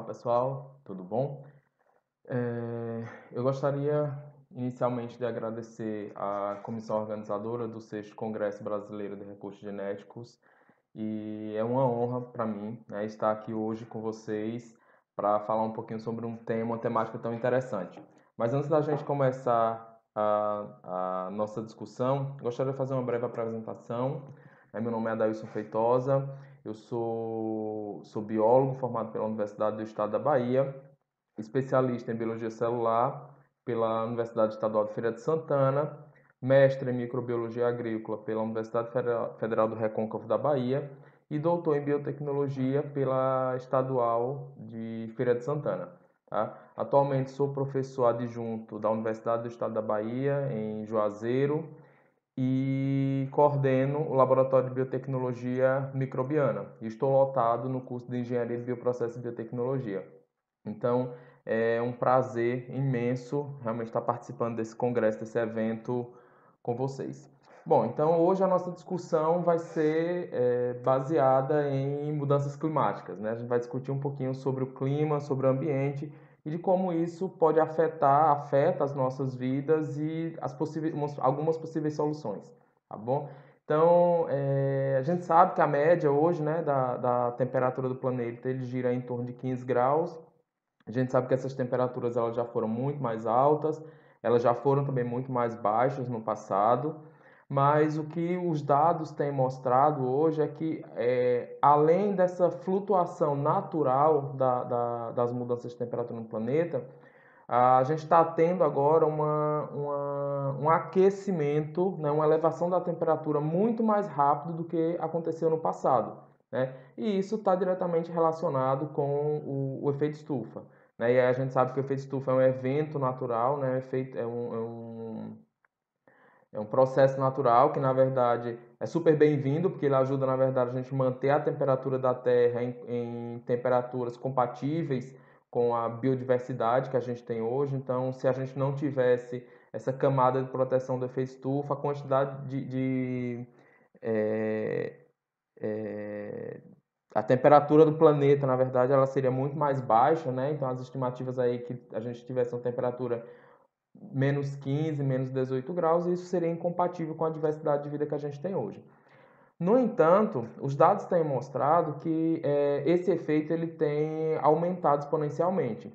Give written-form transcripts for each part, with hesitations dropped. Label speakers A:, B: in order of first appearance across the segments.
A: Fala pessoal, tudo bom? Eu gostaria inicialmente de agradecer à comissão organizadora do 6º Congresso Brasileiro de Recursos Genéticos e é uma honra para mim, né, estar aqui hoje com vocês para falar um pouquinho sobre uma temática tão interessante. Mas antes da gente começar a nossa discussão, gostaria de fazer uma breve apresentação. Meu nome é Adailson Feitosa, eu sou biólogo formado pela Universidade do Estado da Bahia, especialista em biologia celular pela Universidade Estadual de Feira de Santana, mestre em microbiologia agrícola pela Universidade Federal do Recôncavo da Bahia e doutor em biotecnologia pela Estadual de Feira de Santana. Tá? Atualmente sou professor adjunto da Universidade do Estado da Bahia, em Juazeiro, e coordeno o Laboratório de Biotecnologia Microbiana. E estou lotado no curso de Engenharia de Bioprocessos e Biotecnologia. Então, é um prazer imenso realmente estar participando desse congresso, desse evento com vocês. Bom, então hoje a nossa discussão vai ser baseada em mudanças climáticas, né? A gente vai discutir um pouquinho sobre o clima, sobre o ambiente e de como isso pode afeta as nossas vidas e algumas possíveis soluções, tá bom? Então, a gente sabe que a média hoje, né, da temperatura do planeta, ele gira em torno de 15 graus. A gente sabe que essas temperaturas elas já foram muito mais altas, elas já foram também muito mais baixas no passado, mas o que os dados têm mostrado hoje é que, além dessa flutuação natural das mudanças de temperatura no planeta, a gente está tendo agora um aquecimento, né, uma elevação da temperatura muito mais rápido do que aconteceu no passado, né? E isso está diretamente relacionado com o efeito estufa, né? E aí a gente sabe que o efeito estufa é um evento natural, né? É um processo natural que, na verdade, é super bem-vindo, porque ele ajuda, na verdade, a gente manter a temperatura da Terra em temperaturas compatíveis com a biodiversidade que a gente tem hoje. Então, se a gente não tivesse essa camada de proteção do efeito estufa, a quantidade é, é, a temperatura do planeta, na verdade, ela seria muito mais baixa, né? Então, as estimativas aí que a gente tivesse uma temperatura menos 15, menos 18 graus, e isso seria incompatível com a diversidade de vida que a gente tem hoje. No entanto, os dados têm mostrado que esse efeito ele tem aumentado exponencialmente.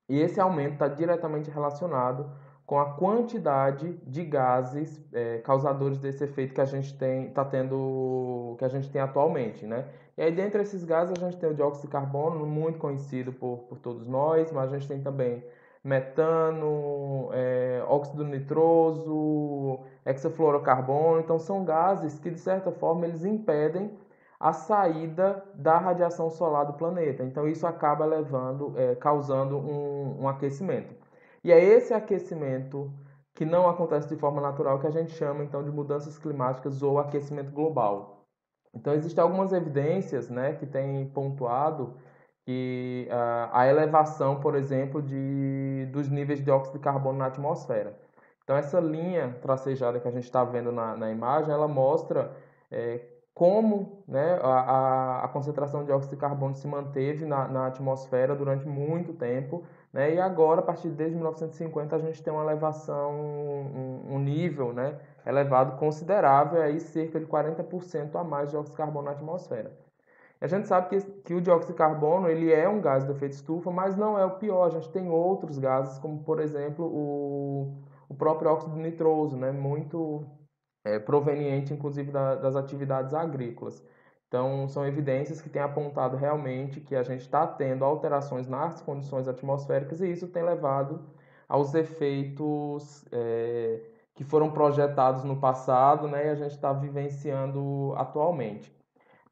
A: E esse aumento está diretamente relacionado com a quantidade de gases causadores desse efeito que a gente que a gente tem atualmente, né? E aí, dentre esses gases, a gente tem o dióxido de carbono, muito conhecido por todos nós, mas a gente tem também metano, óxido nitroso, hexafluorocarbono. Então, são gases que, de certa forma, eles impedem a saída da radiação solar do planeta. Então, isso acaba causando um aquecimento. E é esse aquecimento que não acontece de forma natural que a gente chama, então, de mudanças climáticas ou aquecimento global. Então, existem algumas evidências, né, que têm pontuado que a elevação, por exemplo, dos níveis de dióxido de carbono na atmosfera. Então, essa linha tracejada que a gente está vendo na imagem, ela mostra como, né, a concentração de dióxido de carbono se manteve na atmosfera durante muito tempo, né, e agora, a partir de desde 1950, a gente tem uma elevação, um nível, né, elevado considerável, aí cerca de 40% a mais de dióxido de carbono na atmosfera. A gente sabe que o dióxido de carbono ele é um gás do efeito estufa, mas não é o pior. A gente tem outros gases, como por exemplo o próprio óxido nitroso, né? Muito proveniente inclusive das atividades agrícolas. Então, são evidências que têm apontado realmente que a gente está tendo alterações nas condições atmosféricas e isso tem levado aos efeitos que foram projetados no passado, né? E a gente está vivenciando atualmente.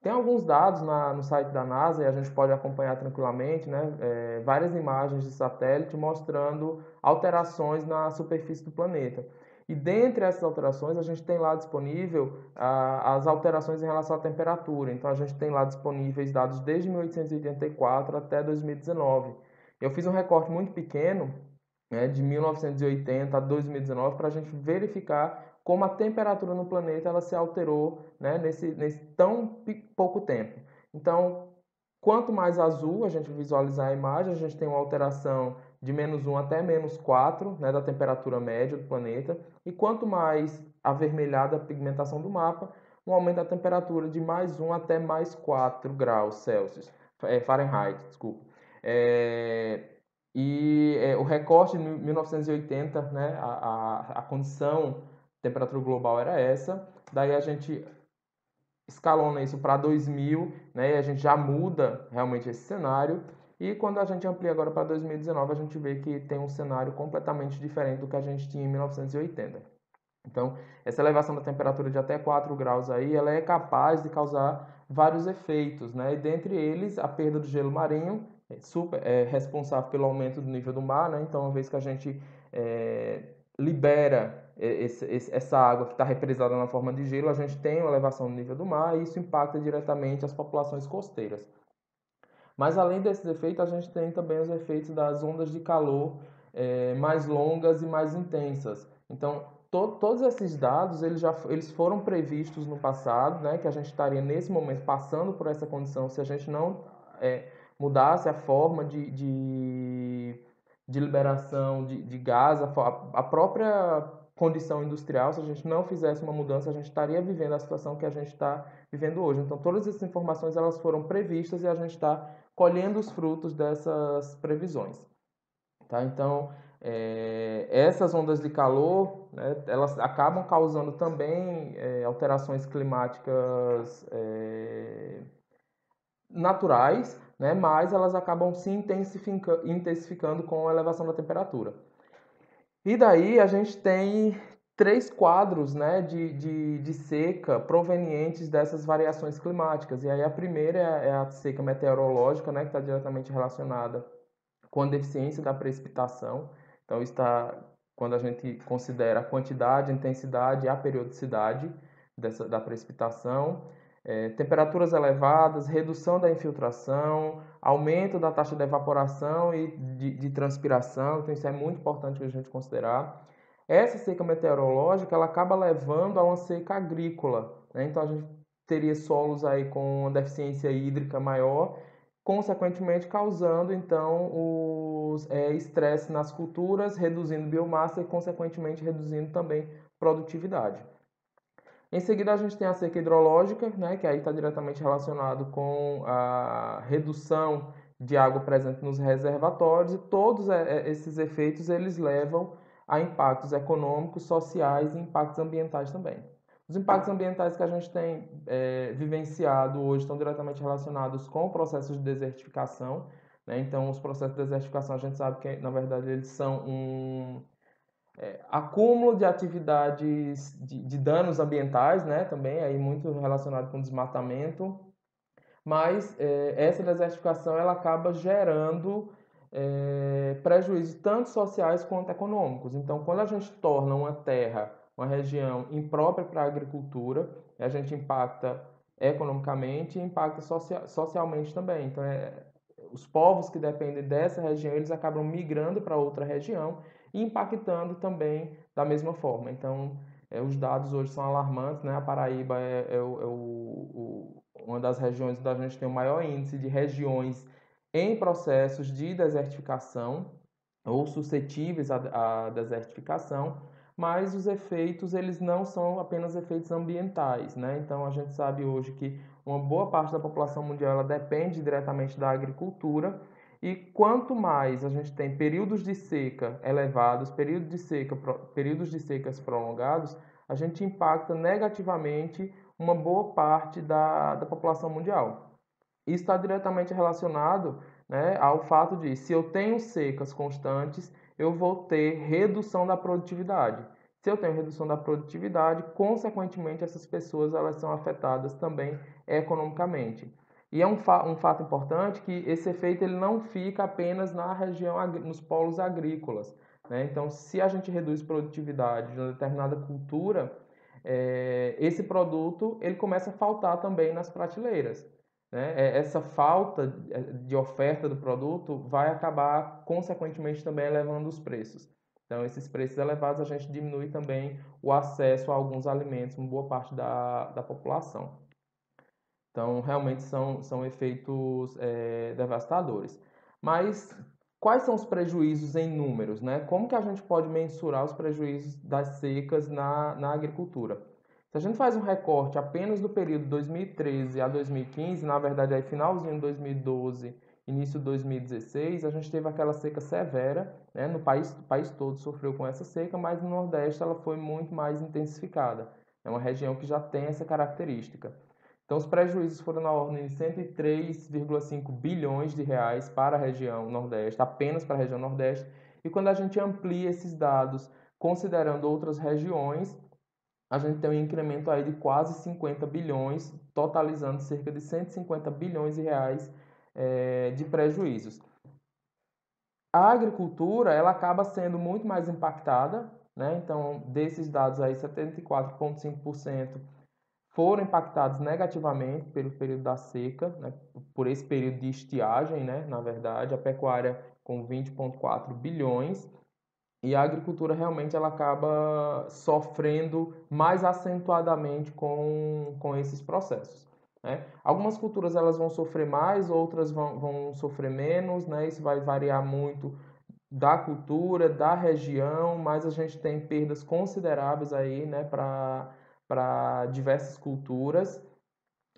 A: Tem alguns dados no site da NASA e a gente pode acompanhar tranquilamente, né? Várias imagens de satélite mostrando alterações na superfície do planeta. E dentre essas alterações, a gente tem lá disponível as alterações em relação à temperatura. Então, a gente tem lá disponíveis dados desde 1884 até 2019. Eu fiz um recorte muito pequeno, né, de 1980 a 2019 para a gente verificar como a temperatura no planeta ela se alterou, né, nesse tão pouco tempo. Então, Quanto mais azul a gente visualizar a imagem, a gente tem uma alteração de -1 até -4, né, da temperatura média do planeta. E quanto mais avermelhada a pigmentação do mapa, um aumento da temperatura de +1 até +4 graus Celsius, Fahrenheit, desculpa. O recorte de 1980, né, a condição de temperatura global era essa. Daí a gente escalona isso para 2000, né, e a gente já muda realmente esse cenário. E quando a gente amplia agora para 2019, a gente vê que tem um cenário completamente diferente do que a gente tinha em 1980. Então, essa elevação da temperatura de até 4 graus aí, ela é capaz de causar vários efeitos, né? E dentre eles, a perda do gelo marinho, é responsável pelo aumento do nível do mar, né? Então, uma vez que a gente libera essa água que está represada na forma de gelo, a gente tem uma elevação do nível do mar e isso impacta diretamente as populações costeiras. Mas além desses efeitos, a gente tem também os efeitos das ondas de calor mais longas e mais intensas. Então, todos esses dados eles foram previstos no passado, né, que a gente estaria nesse momento passando por essa condição se a gente não mudasse a forma de liberação de gás, a própria condição industrial. Se a gente não fizesse uma mudança, a gente estaria vivendo a situação que a gente está vivendo hoje. Então, todas essas informações elas foram previstas e a gente está colhendo os frutos dessas previsões. Tá? Então, essas ondas de calor, né, elas acabam causando também alterações climáticas naturais, né, mas elas acabam se intensificando com a elevação da temperatura. E daí a gente tem três quadros, né, de seca provenientes dessas variações climáticas. E aí a primeira é a seca meteorológica, né, que está diretamente relacionada com a deficiência da precipitação. Então, está quando a gente considera a quantidade, a intensidade e a periodicidade da precipitação. Temperaturas elevadas, redução da infiltração, aumento da taxa de evaporação e de transpiração. Então, isso é muito importante a gente considerar. Essa seca meteorológica ela acaba levando a uma seca agrícola, né? Então, a gente teria solos aí com uma deficiência hídrica maior, consequentemente causando então os estresse nas culturas, reduzindo biomassa e consequentemente reduzindo também produtividade. Em seguida a gente tem a seca hidrológica, né, que aí está diretamente relacionado com a redução de água presente nos reservatórios, e todos esses efeitos eles levam a impactos econômicos, sociais e impactos ambientais também. Os impactos ambientais que a gente tem vivenciado hoje estão diretamente relacionados com processos de desertificação, né? Então, os processos de desertificação a gente sabe que, na verdade, eles são acúmulo de atividades de danos ambientais, né? Também aí muito relacionado com desmatamento, mas essa desertificação ela acaba gerando prejuízos tanto sociais quanto econômicos. Então, quando a gente torna uma terra, uma região imprópria para a agricultura, a gente impacta economicamente e impacta socialmente também. Então, os povos que dependem dessa região, eles acabam migrando para outra região e impactando também da mesma forma. Então, os dados hoje são alarmantes, né? A Paraíba uma das regiões onde a gente tem o maior índice de regiões em processos de desertificação ou suscetíveis à desertificação, mas os efeitos eles não são apenas efeitos ambientais, né? Então a gente sabe hoje que uma boa parte da população mundial ela depende diretamente da agricultura e quanto mais a gente tem períodos de seca elevados, períodos de secas prolongados, a gente impacta negativamente uma boa parte da população mundial. Isso está diretamente relacionado, né, ao fato de, se eu tenho secas constantes, eu vou ter redução da produtividade. Se eu tenho redução da produtividade, consequentemente, essas pessoas elas são afetadas também economicamente. E é um fato importante que esse efeito ele não fica apenas na região, nos polos agrícolas, né? Então, se a gente reduz produtividade de uma determinada cultura, esse produto ele começa a faltar também nas prateleiras, né? Essa falta de oferta do produto vai acabar, consequentemente, também elevando os preços. Então, esses preços elevados, a gente diminui também o acesso a alguns alimentos, uma boa parte da população. Então, realmente são efeitos devastadores. Mas quais são os prejuízos em números, né? Como que a gente pode mensurar os prejuízos das secas na agricultura? Se a gente faz um recorte apenas do período 2013 a 2015, na verdade aí finalzinho de 2012, início de 2016, a gente teve aquela seca severa, né? O país todo sofreu com essa seca, mas no Nordeste ela foi muito mais intensificada. É uma região que já tem essa característica. Então, os prejuízos foram na ordem de 103,5 bilhões de reais para a região Nordeste, apenas para a região Nordeste. E quando a gente amplia esses dados, considerando outras regiões, a gente tem um incremento aí de quase 50 bilhões, totalizando cerca de 150 bilhões de reais de prejuízos. A agricultura, ela acaba sendo muito mais impactada, né? Então, desses dados aí, 74,5% foram impactados negativamente pelo período da seca, né, por esse período de estiagem, né, na verdade, a pecuária com 20,4 bilhões e a agricultura realmente ela acaba sofrendo mais acentuadamente com esses processos. Né? Algumas culturas elas vão sofrer mais, outras vão sofrer menos, né? Isso vai variar muito da cultura, da região, mas a gente tem perdas consideráveis aí, né, para diversas culturas.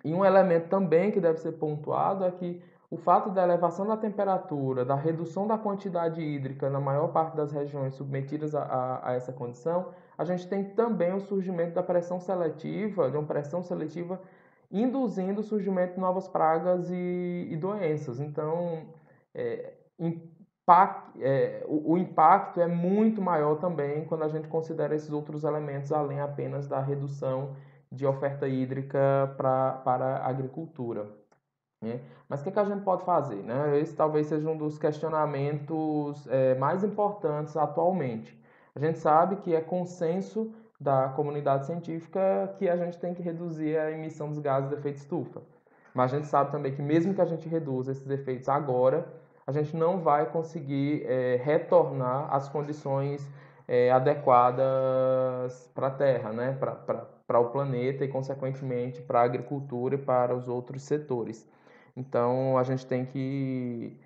A: E um elemento também que deve ser pontuado é que o fato da elevação da temperatura, da redução da quantidade hídrica na maior parte das regiões submetidas a essa condição, a gente tem também o surgimento da pressão seletiva, de uma pressão seletiva induzindo o surgimento de novas pragas e doenças. Então, o impacto é muito maior também quando a gente considera esses outros elementos, além apenas da redução de oferta hídrica para a agricultura. Né? Mas o que, que a gente pode fazer? Né? Esse talvez seja um dos questionamentos mais importantes atualmente. A gente sabe que é consenso da comunidade científica que a gente tem que reduzir a emissão dos gases de efeito estufa. Mas a gente sabe também que mesmo que a gente reduza esses efeitos agora, a gente não vai conseguir retornar às condições adequadas para a Terra, né? Para o planeta e, consequentemente, para a agricultura e para os outros setores. Então, a gente tem que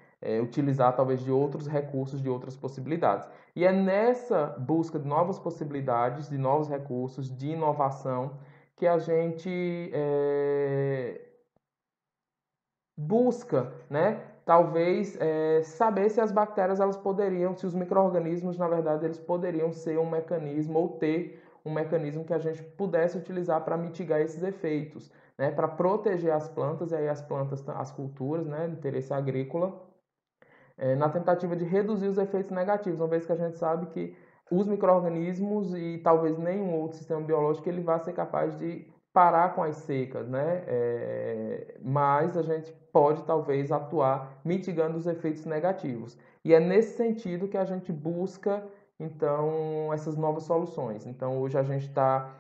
A: utilizar talvez de outros recursos, de outras possibilidades. E é nessa busca de novas possibilidades, de novos recursos, de inovação, que a gente busca, né? Talvez saber se as bactérias elas poderiam, se os micro-organismos, na verdade, eles poderiam ser um mecanismo ou ter um mecanismo que a gente pudesse utilizar para mitigar esses efeitos, né? Para proteger as plantas, e aí as plantas, as culturas, né? De interesse agrícola, na tentativa de reduzir os efeitos negativos, uma vez que a gente sabe que os micro-organismos e talvez nenhum outro sistema biológico ele vai ser capaz de parar com as secas, né? Mas a gente pode talvez atuar mitigando os efeitos negativos. E é nesse sentido que a gente busca, então, essas novas soluções. Então, hoje a gente está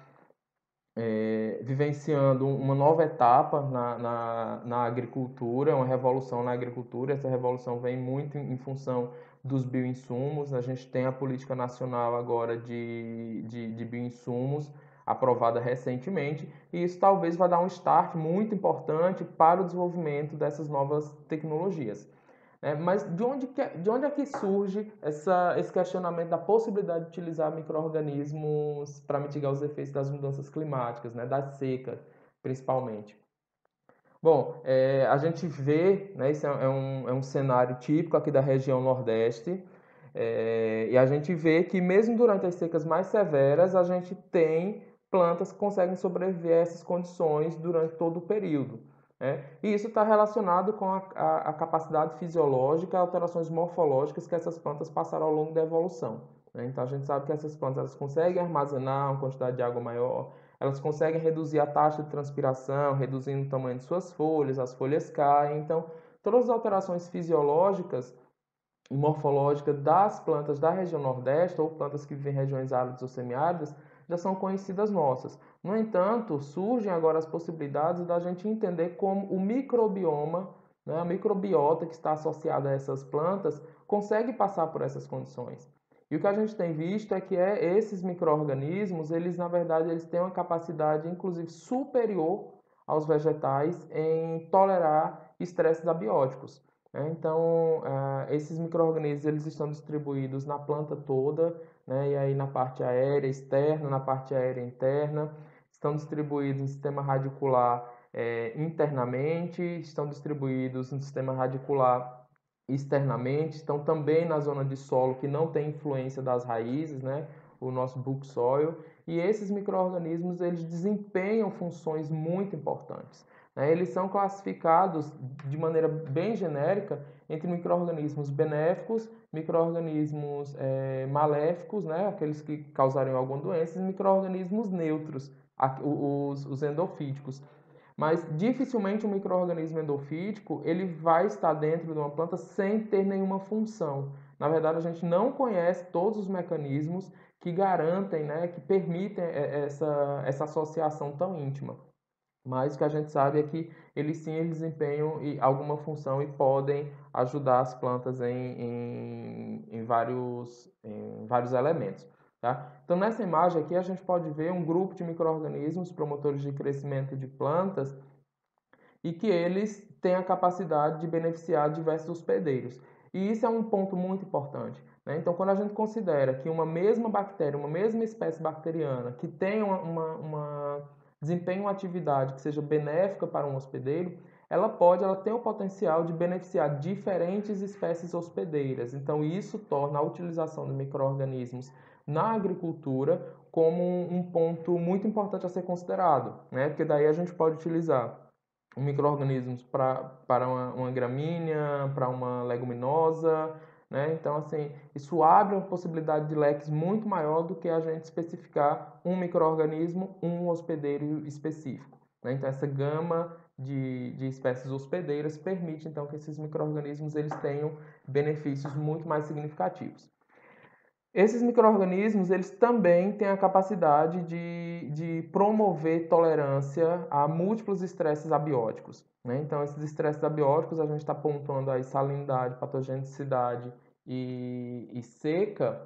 A: vivenciando uma nova etapa na agricultura, uma revolução na agricultura. Essa revolução vem muito em função dos bioinsumos. A gente tem a política nacional agora de bioinsumos aprovada recentemente, e isso talvez vai dar um start muito importante para o desenvolvimento dessas novas tecnologias. Mas de onde é que surge esse questionamento da possibilidade de utilizar micro-organismos para mitigar os efeitos das mudanças climáticas, né, da seca, principalmente? Bom, a gente vê, né, esse é um cenário típico aqui da região Nordeste, e a gente vê que mesmo durante as secas mais severas, a gente tem plantas que conseguem sobreviver a essas condições durante todo o período. Né? E isso está relacionado com a capacidade fisiológica e alterações morfológicas que essas plantas passaram ao longo da evolução. Né? Então a gente sabe que essas plantas elas conseguem armazenar uma quantidade de água maior, elas conseguem reduzir a taxa de transpiração, reduzindo o tamanho de suas folhas, as folhas caem. Então, todas as alterações fisiológicas e morfológicas das plantas da região Nordeste, ou plantas que vivem em regiões áridas ou semiáridas, já são conhecidas nossas. No entanto, surgem agora as possibilidades da gente entender como o microbioma, né, a microbiota que está associada a essas plantas, consegue passar por essas condições. E o que a gente tem visto é que esses micro-organismos, eles na verdade eles têm uma capacidade inclusive superior aos vegetais em tolerar estresses abióticos. Então, esses micro-organismos eles estão distribuídos na planta toda, né? E aí na parte aérea externa, na parte aérea interna, estão distribuídos no sistema radicular internamente, estão distribuídos no sistema radicular externamente, estão também na zona de solo que não tem influência das raízes, né? O nosso bulk soil, e esses micro-organismos eles desempenham funções muito importantes. Eles são classificados de maneira bem genérica entre micro-organismos benéficos, micro-organismos maléficos, né? Aqueles que causariam alguma doença, e micro-organismos neutros, os endofíticos. Mas dificilmente um micro-organismo endofítico ele vai estar dentro de uma planta sem ter nenhuma função. Na verdade, a gente não conhece todos os mecanismos que garantem, né, que permitem essa associação tão íntima. Mas o que a gente sabe é que eles desempenham alguma função e podem ajudar as plantas em vários elementos. Tá? Então, nessa imagem aqui, a gente pode ver um grupo de micro-organismos promotores de crescimento de plantas e que eles têm a capacidade de beneficiar diversos hospedeiros. E isso é um ponto muito importante. Então, quando a gente considera que uma mesma bactéria, uma mesma espécie bacteriana, que tem desempenha uma atividade que seja benéfica para um hospedeiro, ela tem o potencial de beneficiar diferentes espécies hospedeiras. Então, isso torna a utilização de micro-organismos na agricultura como um ponto muito importante a ser considerado, né? Porque daí a gente pode utilizar micro-organismos para uma gramínea, para uma leguminosa, né? Então, assim, isso abre uma possibilidade de leques muito maior do que a gente especificar um micro-organismo, um hospedeiro específico, né? Então, essa gama de espécies hospedeiras permite, então, que esses micro-organismos eles tenham benefícios muito mais significativos. Esses micro-organismos eles também têm a capacidade de promover tolerância a múltiplos estresses abióticos, né? Então, esses estresses abióticos, a gente está pontuando aí salinidade, patogenicidade e seca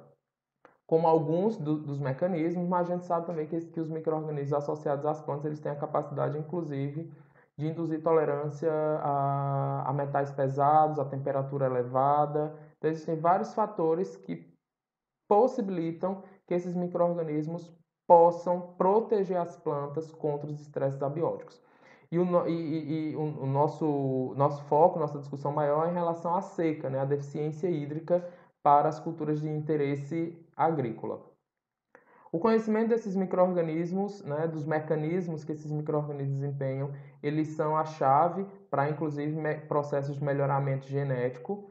A: como alguns dos mecanismos, mas a gente sabe também que os micro-organismos associados às plantas eles têm a capacidade, inclusive, de induzir tolerância a metais pesados, a temperatura elevada. Então, existem vários fatores que possibilitam que esses micro-organismos possam proteger as plantas contra os estresses abióticos. E o nosso foco, nossa discussão maior é em relação à seca, né, a deficiência hídrica para as culturas de interesse agrícola. O conhecimento desses micro-organismos, né, dos mecanismos que esses micro-organismos desempenham, eles são a chave para, inclusive, processos de melhoramento genético,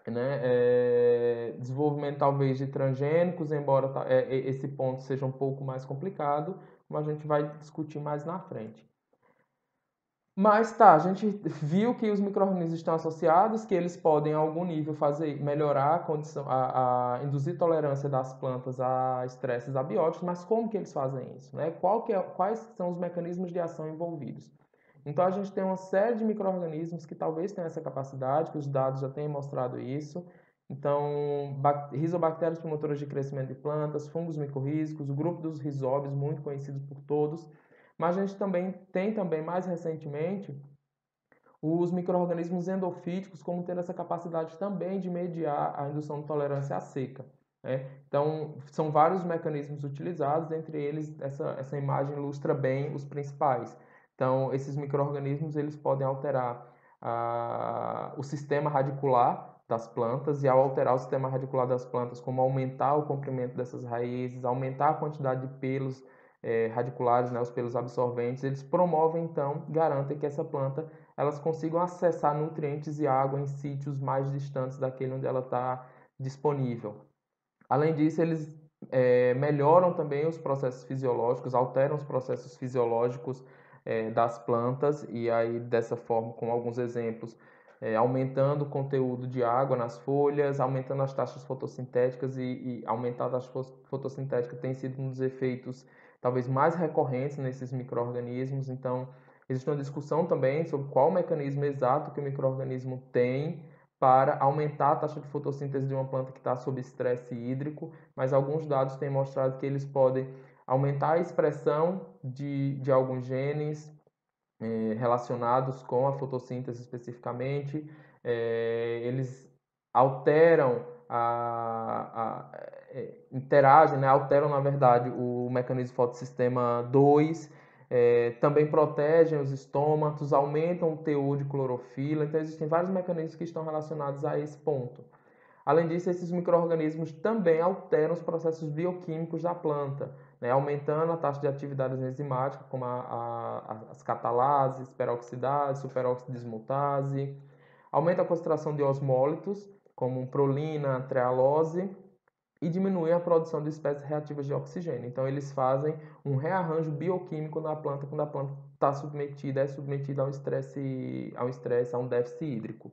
A: né? Desenvolvimento talvez de transgênicos, embora esse ponto seja um pouco mais complicado, mas a gente vai discutir mais na frente. Mas tá, a gente viu que os micro-organismos estão associados, que eles podem a algum nível melhorar a condição, induzir tolerância das plantas a estresses abióticos, mas como que eles fazem isso, né? Quais são os mecanismos de ação envolvidos? Então a gente tem uma série de micro-organismos que talvez tenham essa capacidade, que os dados já têm mostrado isso. Então, rizobactérias promotoras de crescimento de plantas, fungos micorrízicos, o grupo dos rizóbios, muito conhecido por todos. Mas a gente tem também, mais recentemente, os micro-organismos endofíticos como tendo essa capacidade também de mediar a indução de tolerância à seca, né? Então, são vários mecanismos utilizados, entre eles essa imagem ilustra bem os principais. Então, esses micro-organismos eles podem alterar o sistema radicular das plantas, e ao alterar o sistema radicular das plantas, como aumentar o comprimento dessas raízes, aumentar a quantidade de pelos radiculares, né, os pelos absorventes, eles promovem, então, garantem que essa planta elas consigam acessar nutrientes e água em sítios mais distantes daquele onde ela está disponível. Além disso, eles melhoram também os processos fisiológicos, alteram os processos fisiológicos das plantas, e aí dessa forma, com alguns exemplos, aumentando o conteúdo de água nas folhas, aumentando as taxas fotossintéticas, e aumentar a taxa fotossintética tem sido um dos efeitos talvez mais recorrentes nesses micro-organismos. Então, existe uma discussão também sobre qual mecanismo exato que o micro-organismo tem para aumentar a taxa de fotossíntese de uma planta que está sob estresse hídrico, mas alguns dados têm mostrado que eles podem aumentar a expressão de alguns genes, relacionados com a fotossíntese especificamente. Eles alteram, interagem, né, alteram, na verdade, o mecanismo fotossistema 2, também protegem os estômatos, aumentam o teor de clorofila. Então, existem vários mecanismos que estão relacionados a esse ponto. Além disso, esses micro-organismos também alteram os processos bioquímicos da planta, né, aumentando a taxa de atividade enzimática, como as catalases, peroxidase, superóxido dismutase, aumenta a concentração de osmólitos, como prolina, trealose, e diminui a produção de espécies reativas de oxigênio. Então, eles fazem um rearranjo bioquímico na planta quando a planta está submetida a a um déficit hídrico.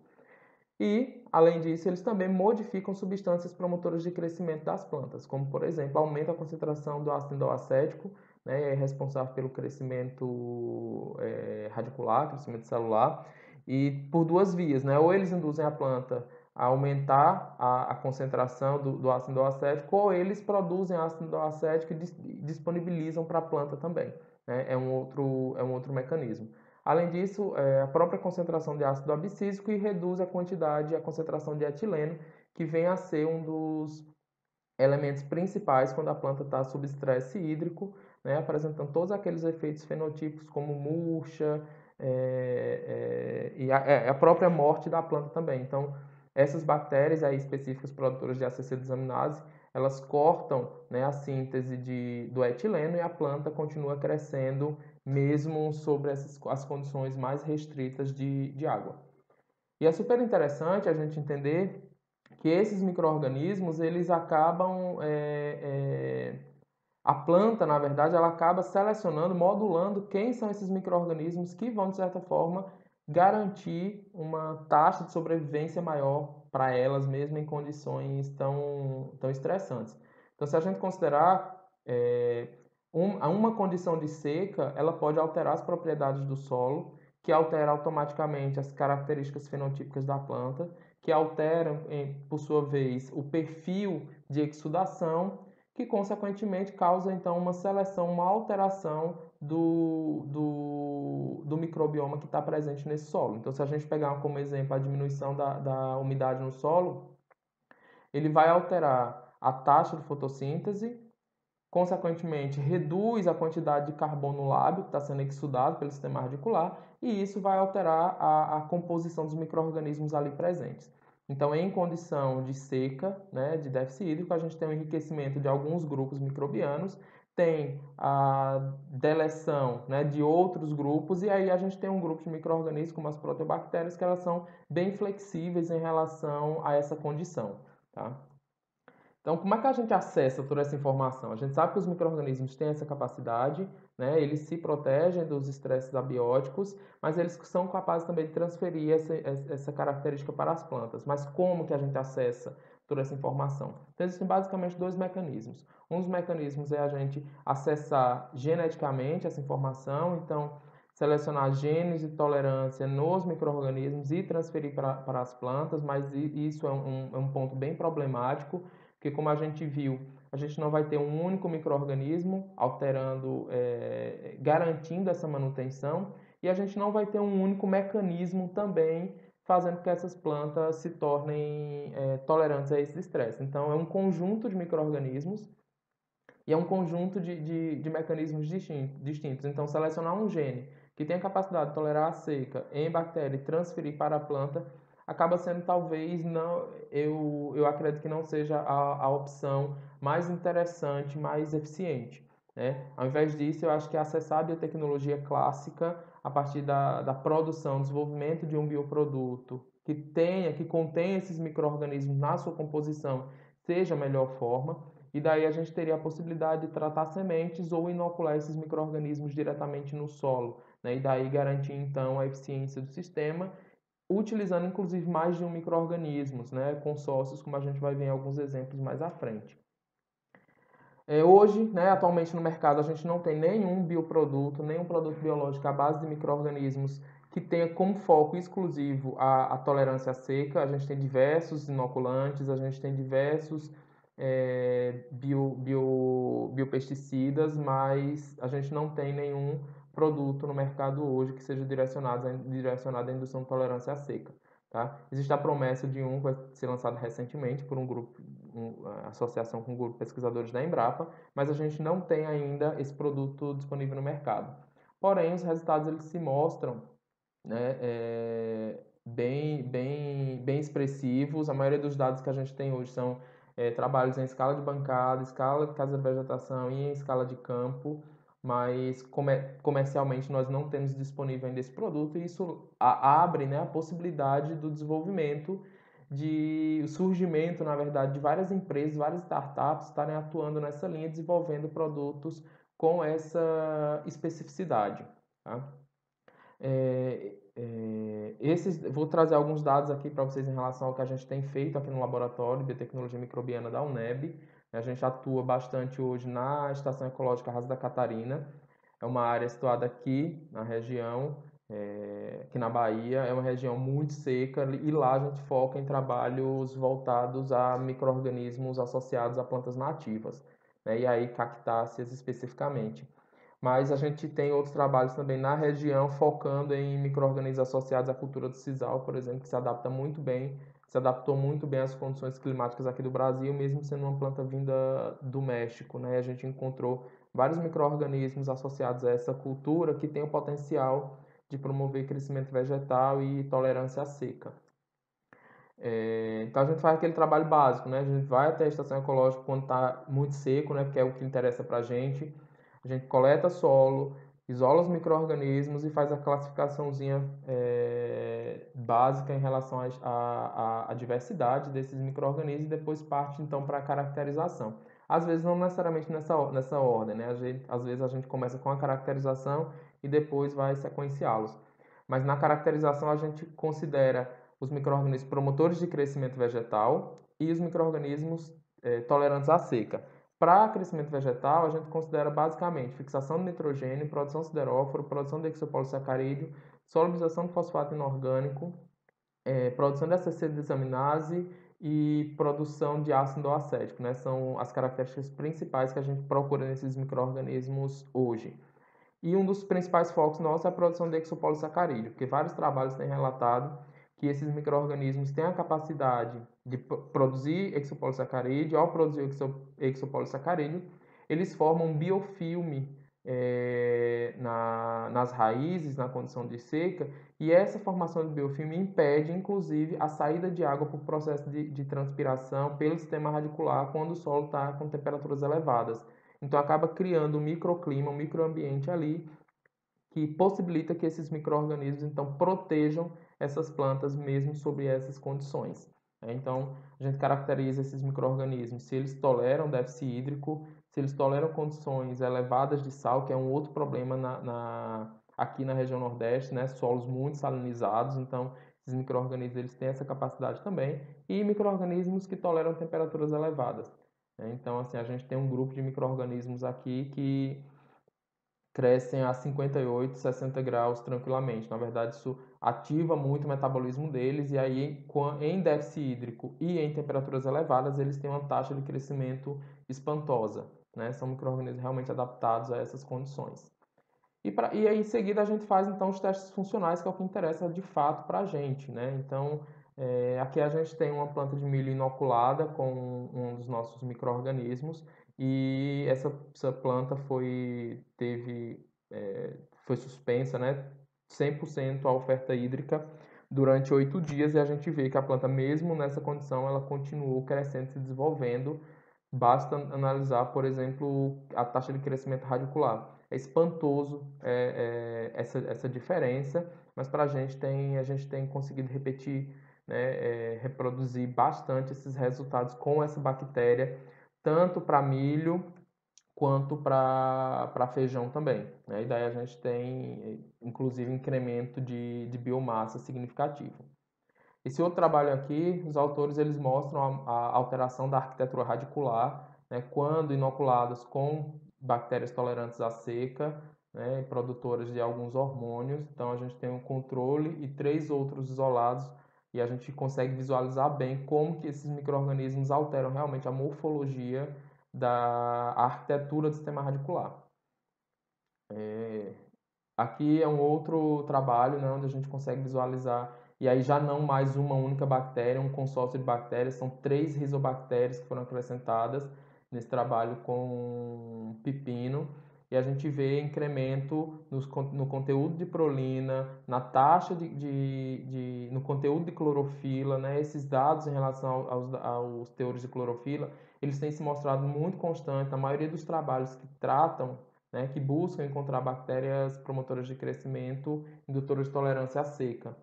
A: E, além disso, eles também modificam substâncias promotoras de crescimento das plantas, como, por exemplo, aumenta a concentração do ácido endoacético, né, responsável pelo crescimento radicular, crescimento celular, e por duas vias, né? Ou eles induzem a planta a aumentar a concentração do ácido endoacético, ou eles produzem ácido endoacético e disponibilizam para a planta também, né? É um outro mecanismo. Além disso, a própria concentração de ácido abscísico e reduz a quantidade e a concentração de etileno, que vem a ser um dos elementos principais quando a planta está sob estresse hídrico, né, apresentando todos aqueles efeitos fenotípicos como murcha e a própria morte da planta também. Então, essas bactérias aí específicas produtoras de ACC-desaminase, elas cortam, né, a síntese do etileno e a planta continua crescendo mesmo sobre as condições mais restritas de água. E é super interessante a gente entender que esses micro-organismos, eles acabam, a planta, na verdade, ela acaba selecionando, modulando quem são esses micro-organismos que vão, de certa forma, garantir uma taxa de sobrevivência maior para elas, mesmo em condições tão estressantes. Então, se a gente considerar uma condição de seca, ela pode alterar as propriedades do solo, que altera automaticamente as características fenotípicas da planta, que alteram, por sua vez, o perfil de exudação, que consequentemente causa então uma seleção, uma alteração do microbioma que está presente nesse solo. Então, se a gente pegar como exemplo a diminuição da umidade no solo, ele vai alterar a taxa de fotossíntese, consequentemente reduz a quantidade de carbono lábio que está sendo exudado pelo sistema radicular, e isso vai alterar a composição dos micro-organismos ali presentes. Então, em condição de seca, né, de déficit hídrico, a gente tem o enriquecimento de alguns grupos microbianos, tem a deleção, né, de outros grupos, e aí a gente tem um grupo de micro-organismos, como as proteobactérias, que elas são bem flexíveis em relação a essa condição. Tá? Então, como é que a gente acessa toda essa informação? A gente sabe que os micro-organismos têm essa capacidade, né? Eles se protegem dos estresses abióticos, mas eles são capazes também de transferir essa característica para as plantas. Mas como que a gente acessa toda essa informação? Então, existem basicamente dois mecanismos. Um dos mecanismos é a gente acessar geneticamente essa informação, então selecionar genes de tolerância nos micro-organismos e transferir para as plantas, mas isso é um ponto bem problemático, porque, como a gente viu, a gente não vai ter um único micro-organismo alterando, garantindo essa manutenção, e a gente não vai ter um único mecanismo também fazendo que essas plantas se tornem tolerantes a esse estresse. Então, é um conjunto de micro-organismos e é um conjunto de mecanismos distintos. Então, selecionar um gene que tem a capacidade de tolerar a seca em bactéria e transferir para a planta acaba sendo talvez não, eu acredito que não seja a opção mais interessante, mais eficiente. Né? Ao invés disso, eu acho que acessar a biotecnologia clássica a partir da produção, desenvolvimento de um bioproduto que contenha esses micro-organismos na sua composição, seja a melhor forma. E daí a gente teria a possibilidade de tratar sementes ou inocular esses micro-organismos diretamente no solo, né? E daí garantir então a eficiência do sistema, utilizando inclusive mais de um micro-organismos, né? Consórcios, como a gente vai ver em alguns exemplos mais à frente. Hoje, né, atualmente no mercado, a gente não tem nenhum bioproduto, nenhum produto biológico à base de micro-organismos que tenha como foco exclusivo a tolerância à seca. A gente tem diversos inoculantes, a gente tem diversos biopesticidas, mas a gente não tem nenhum produto no mercado hoje que seja direcionado à indução de tolerância à seca. Tá? Existe a promessa de um que vai ser lançado recentemente por um grupo, associação com um grupo de pesquisadores da Embrapa, mas a gente não tem ainda esse produto disponível no mercado. Porém, os resultados eles se mostram, né, bem expressivos. A maioria dos dados que a gente tem hoje são trabalhos em escala de bancada, escala de casa de vegetação e em escala de campo, mas comercialmente nós não temos disponível ainda esse produto e isso abre, né, a possibilidade do desenvolvimento, o surgimento, na verdade, de várias empresas, várias startups estarem atuando nessa linha, desenvolvendo produtos com essa especificidade. Tá? Vou trazer alguns dados aqui para vocês em relação ao que a gente tem feito aqui no Laboratório de Biotecnologia Microbiana da UNEB. A gente atua bastante hoje na Estação Ecológica Rasa da Catarina. É uma área situada aqui na região, aqui na Bahia. É uma região muito seca e lá a gente foca em trabalhos voltados a micro-organismos associados a plantas nativas, né? E aí cactáceas especificamente. Mas a gente tem outros trabalhos também na região, focando em micro-organismos associados à cultura do sisal, por exemplo, que se adaptou muito bem às condições climáticas aqui do Brasil, mesmo sendo uma planta vinda do México, né? A gente encontrou vários micro-organismos associados a essa cultura que tem o potencial de promover crescimento vegetal e tolerância à seca. Então a gente faz aquele trabalho básico, né? A gente vai até a estação ecológica quando está muito seco, né? Que é o que interessa para a gente. A gente coleta solo, isola os micro-organismos e faz a classificaçãozinha básica em relação à diversidade desses micro-organismos e depois parte então para a caracterização. Às vezes não necessariamente nessa ordem, né? Às vezes a gente começa com a caracterização e depois vai sequenciá-los. Mas na caracterização a gente considera os micro-organismos promotores de crescimento vegetal e os micro-organismos tolerantes à seca. Para crescimento vegetal, a gente considera basicamente fixação de nitrogênio, produção de sideróforo, produção de hexapolisacarídeo, solubilização de fosfato inorgânico, produção de ACC desaminase e produção de ácido acético, né? São as características principais que a gente procura nesses micro-organismos hoje. E um dos principais focos nossos é a produção de hexapolissacarídeo, porque vários trabalhos têm relatado que esses micro-organismos têm a capacidade de produzir hexapolissacarídeo. Ao produzir hexapolissacarídeo, eles formam um biofilme nas raízes, na condição de seca, e essa formação de biofilme impede, inclusive, a saída de água por processo de transpiração pelo sistema radicular quando o solo está com temperaturas elevadas. Então acaba criando um microclima, um microambiente ali que possibilita que esses micro-organismos então protejam essas plantas mesmo sob essas condições. Então a gente caracteriza esses micro-organismos se eles toleram déficit hídrico, se eles toleram condições elevadas de sal, que é um outro problema aqui na região Nordeste, né? Solos muito salinizados, então esses micro-organismos eles têm essa capacidade também, e micro-organismos que toleram temperaturas elevadas. Então, assim, a gente tem um grupo de micro-organismos aqui que crescem a 58, 60 graus tranquilamente. Na verdade, isso ativa muito o metabolismo deles e aí, em déficit hídrico e em temperaturas elevadas, eles têm uma taxa de crescimento espantosa, né? São micro-organismos realmente adaptados a essas condições. E aí, em seguida, a gente faz, então, os testes funcionais, que é o que interessa, de fato, para a gente, né? Então, aqui a gente tem uma planta de milho inoculada com um dos nossos micro-organismos e essa planta foi suspensa, né? 100% a oferta hídrica durante 8 dias e a gente vê que a planta, mesmo nessa condição, ela continuou crescendo, se desenvolvendo. Basta analisar, por exemplo, a taxa de crescimento radicular. É espantoso essa diferença, mas para a gente tem conseguido repetir, né, reproduzir bastante esses resultados com essa bactéria, tanto para milho quanto para feijão também, né? E daí a gente tem, inclusive, incremento de biomassa significativo. Esse outro trabalho aqui, os autores eles mostram a alteração da arquitetura radicular, né, quando inoculados com bactérias tolerantes à seca, né, produtoras de alguns hormônios. Então a gente tem um controle e 3 outros isolados e a gente consegue visualizar bem como que esses micro-organismos alteram realmente a morfologia da arquitetura do sistema radicular. Aqui é um outro trabalho, né, onde a gente consegue visualizar, e aí já não mais uma única bactéria, um consórcio de bactérias, são 3 rizobactérias que foram acrescentadas nesse trabalho com pepino, e a gente vê incremento no conteúdo de prolina, na taxa no conteúdo de clorofila, né, esses dados em relação aos teores de clorofila, eles têm se mostrado muito constantes na maioria dos trabalhos que tratam, né, que buscam encontrar bactérias promotoras de crescimento, indutoras de tolerância à seca.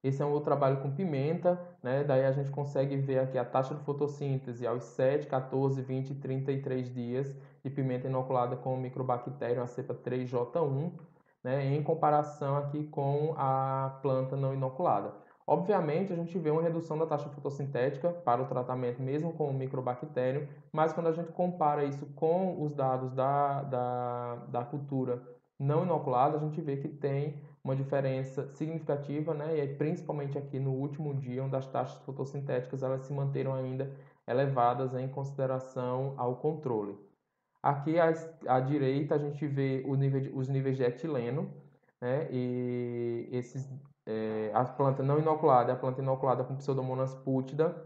A: Esse é um outro trabalho com pimenta, né? Daí a gente consegue ver aqui a taxa de fotossíntese aos 7, 14, 20 e 33 dias de pimenta inoculada com o microbactério, a cepa 3J1, né? Em comparação aqui com a planta não inoculada. Obviamente, a gente vê uma redução da taxa fotossintética para o tratamento mesmo com o microbactério, mas quando a gente compara isso com os dados da cultura não inoculada, a gente vê que tem uma diferença significativa, né? E aí, principalmente aqui no último dia, onde as taxas fotossintéticas elas se manteram ainda elevadas em consideração ao controle. Aqui à direita a gente vê os níveis de etileno, né? E a planta não inoculada, a planta inoculada com Pseudomonas pútida,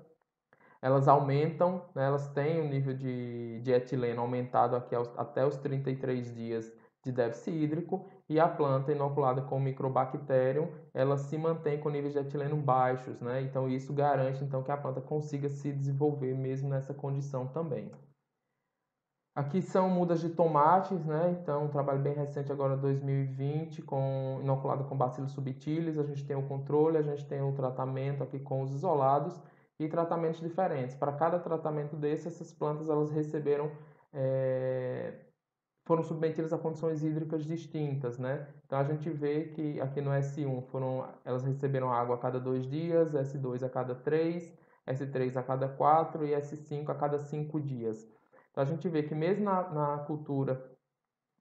A: elas aumentam, né? Elas têm o nível de etileno aumentado aqui até os 33 dias de déficit hídrico, e a planta inoculada com microbacterium, ela se mantém com níveis de etileno baixos, né? Então isso garante então que a planta consiga se desenvolver mesmo nessa condição também. Aqui são mudas de tomates, né? Então, um trabalho bem recente agora, 2020, inoculado com Bacillus subtilis. A gente tem o controle, a gente tem o tratamento aqui com os isolados e tratamentos diferentes. Para cada tratamento desse, essas plantas elas receberam, foram submetidas a condições hídricas distintas, né? Então, a gente vê que aqui no S1 elas receberam água a cada 2 dias, S2 a cada 3, S3 a cada 4 e S5 a cada 5 dias. Então, a gente vê que mesmo na cultura,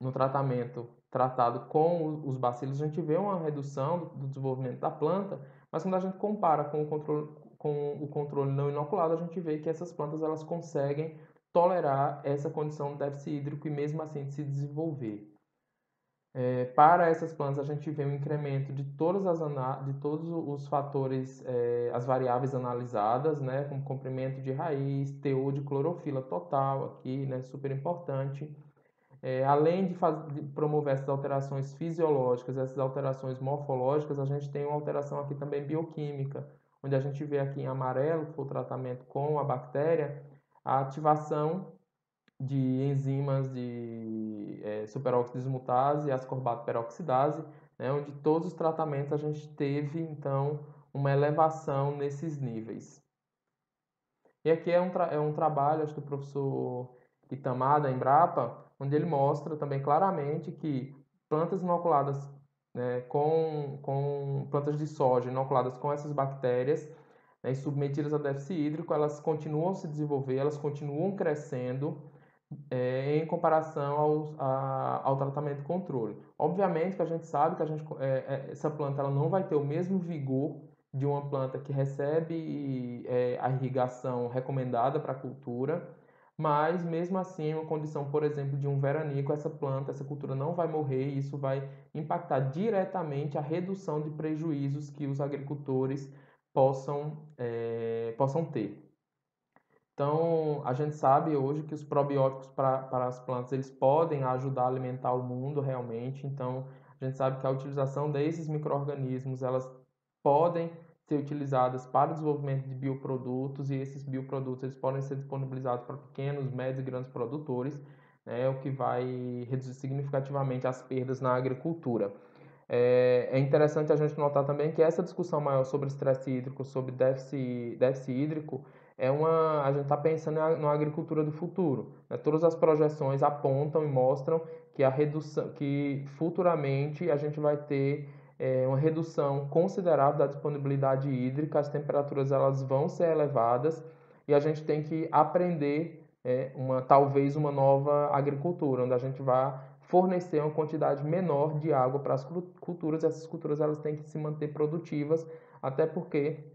A: no tratamento tratado com os bacilos, a gente vê uma redução do desenvolvimento da planta, mas quando a gente compara com o controle não inoculado, a gente vê que essas plantas elas conseguem tolerar essa condição de déficit hídrico e mesmo assim se desenvolver. Para essas plantas, a gente vê um incremento de de todos os fatores, as variáveis analisadas, né, como comprimento de raiz, teor de clorofila total aqui, né, super importante. Além de promover essas alterações fisiológicas, essas alterações morfológicas, a gente tem uma alteração aqui também bioquímica, onde a gente vê aqui em amarelo, que foi o tratamento com a bactéria, a ativação de enzimas de superóxido dismutase e ascorbato peroxidase, né, onde todos os tratamentos a gente teve, então, uma elevação nesses níveis. E aqui é um trabalho, acho, do professor Itamar, da Embrapa, onde ele mostra também claramente que plantas inoculadas, né, com plantas de soja inoculadas com essas bactérias, né, e submetidas a déficit hídrico, elas continuam a se desenvolver, elas continuam crescendo, em comparação ao tratamento controle. Obviamente que a gente sabe que essa planta ela não vai ter o mesmo vigor de uma planta que recebe a irrigação recomendada para a cultura, mas mesmo assim, em uma condição, por exemplo, de um veranico, essa cultura não vai morrer e isso vai impactar diretamente a redução de prejuízos que os agricultores possam ter. Então, a gente sabe hoje que os probióticos para as plantas eles podem ajudar a alimentar o mundo realmente. Então, a gente sabe que a utilização desses micro-organismos elas podem ser utilizadas para o desenvolvimento de bioprodutos e esses bioprodutos eles podem ser disponibilizados para pequenos, médios e grandes produtores, né, o que vai reduzir significativamente as perdas na agricultura. É interessante a gente notar também que essa discussão maior sobre estresse hídrico, sobre déficit hídrico, a gente está pensando na agricultura do futuro, né? Todas as projeções apontam e mostram que que futuramente a gente vai ter uma redução considerável da disponibilidade hídrica, as temperaturas elas vão ser elevadas e a gente tem que aprender talvez uma nova agricultura, onde a gente vai fornecer uma quantidade menor de água para as culturas. Essas culturas elas têm que se manter produtivas, até porque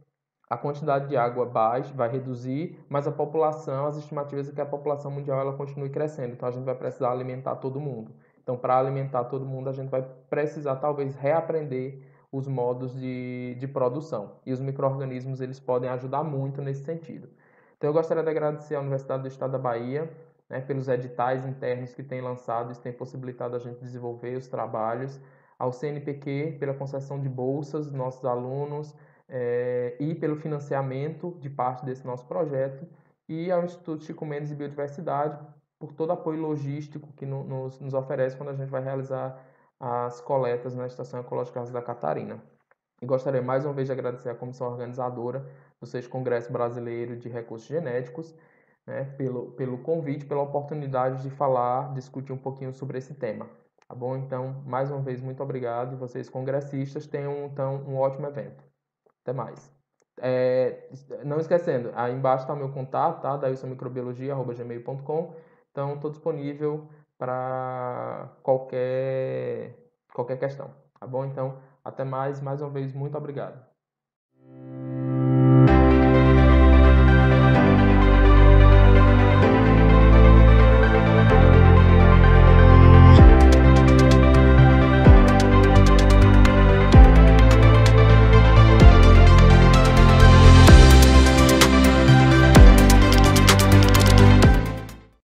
A: a quantidade de água baixa vai reduzir, mas a população, as estimativas é que a população mundial ela continue crescendo, então a gente vai precisar alimentar todo mundo. Então, para alimentar todo mundo, a gente vai precisar talvez reaprender os modos de produção. E os micro-organismos, eles podem ajudar muito nesse sentido. Então, eu gostaria de agradecer à Universidade do Estado da Bahia, né, pelos editais internos que tem lançado, isso tem possibilitado a gente desenvolver os trabalhos, ao CNPq pela concessão de bolsas dos nossos alunos e pelo financiamento de parte desse nosso projeto, e ao Instituto Chico Mendes de Biodiversidade por todo o apoio logístico que nos oferece quando a gente vai realizar as coletas na Estação Ecológica da Catarina. E gostaria mais uma vez de agradecer à comissão organizadora do 6º Congresso Brasileiro de Recursos Genéticos, né, pelo convite, pela oportunidade de falar, discutir um pouquinho sobre esse tema. Tá bom? Então, mais uma vez, muito obrigado. E vocês, congressistas, tenham então um ótimo evento. Até mais. Não esquecendo, aí embaixo está o meu contato, tá? dailsonmicrobiologia@gmail.com. Então, estou disponível para qualquer questão. Tá bom? Então, até mais uma vez, muito obrigado.